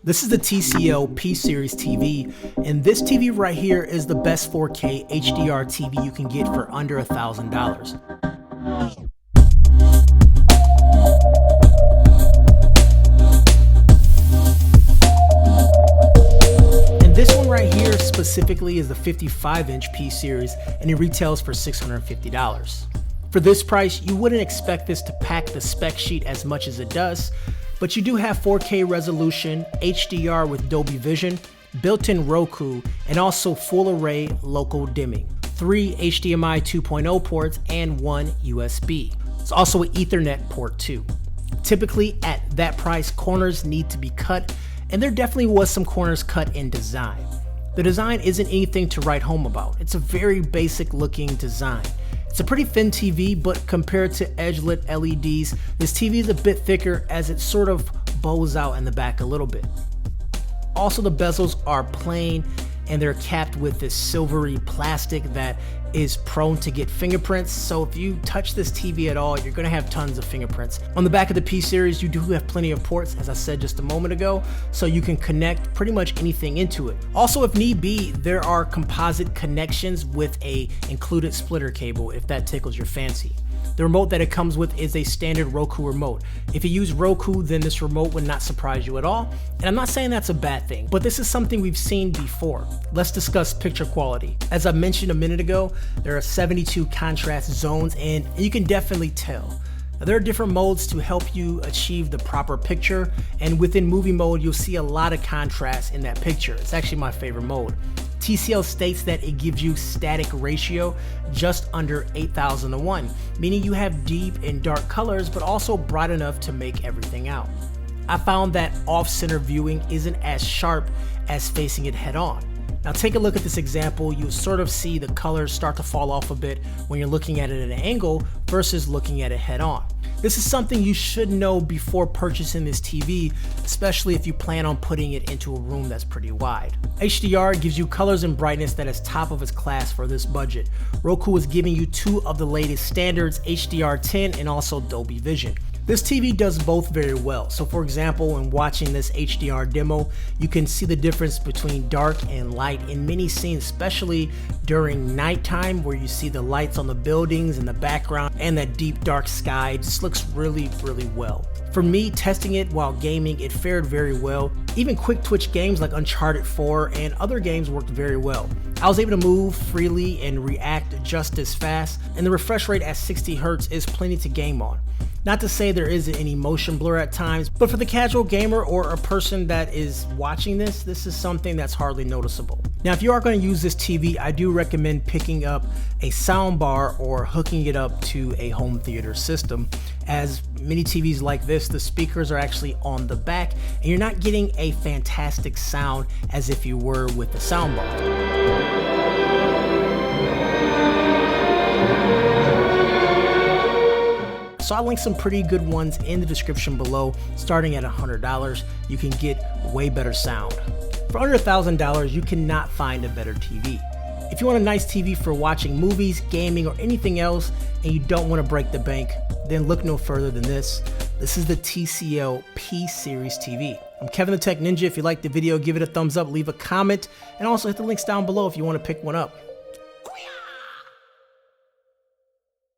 This is the TCL P-Series TV, and this TV right here is the best 4K HDR TV you can get for under $1,000. And this one right here specifically is the 55-inch P-Series, and it retails for $650. For this price, you wouldn't expect this to pack the spec sheet as much as it does, but you do have 4K resolution, HDR with Dolby Vision, built-in Roku, and also full array local dimming, 3 HDMI 2.0 ports, and 1 USB. It's also an Ethernet port too. Typically at that price, corners need to be cut, and there definitely was some corners cut in design. The design isn't anything to write home about. It's a very basic looking design. It's a pretty thin TV, but compared to edge-lit LEDs, this TV is a bit thicker as it sort of bows out in the back a little bit. Also, the bezels are plain and they're capped with this silvery plastic that is prone to get fingerprints, so if you touch this TV at all, you're going to have tons of fingerprints. On the back of the P-Series, you do have plenty of ports, as I said just a moment ago, so you can connect pretty much anything into it. Also, if need be, there are composite connections with a included splitter cable if that tickles your fancy. The remote that it comes with is a standard Roku remote. If you use Roku, then this remote would not surprise you at all. And I'm not saying that's a bad thing, but this is something we've seen before. Let's discuss picture quality. As I mentioned a minute ago, there are 72 contrast zones, and you can definitely tell. Now, there are different modes to help you achieve the proper picture, and within movie mode, you'll see a lot of contrast in that picture. It's actually my favorite mode. TCL states that it gives you static ratio just under 8,000:1, meaning you have deep and dark colors, but also bright enough to make everything out. I found that off-center viewing isn't as sharp as facing it head-on. Now take a look at this example. You'll sort of see the colors start to fall off a bit when you're looking at it at an angle versus looking at it head-on. This is something you should know before purchasing this TV, especially if you plan on putting it into a room that's pretty wide. HDR gives you colors and brightness that is top of its class for this budget. Roku is giving you 2 of the latest standards, HDR10 and also Dolby Vision. This TV does both very well. So for example, when watching this HDR demo, you can see the difference between dark and light in many scenes, especially during nighttime where you see the lights on the buildings in the background and that deep dark sky. It just looks really well. For me, testing it while gaming, it fared very well. Even quick twitch games like Uncharted 4 and other games worked very well. I was able to move freely and react just as fast, and the refresh rate at 60 Hz is plenty to game on. Not to say there isn't any motion blur at times, but for the casual gamer or a person that is watching this, this is something that's hardly noticeable. Now, if you are going to use this TV, I do recommend picking up a soundbar or hooking it up to a home theater system. As many TVs like this, the speakers are actually on the back, and you're not getting a fantastic sound as if you were with the soundbar. So I linked some pretty good ones in the description below. Starting at $100, you can get way better sound. For under $1,000, you cannot find a better TV. If you want a nice TV for watching movies, gaming, or anything else, and you don't want to break the bank, then look no further than this. This is the TCL P-Series TV. I'm Kevin the Tech Ninja. If you liked the video, give it a thumbs up, leave a comment, and also hit the links down below if you want to pick one up.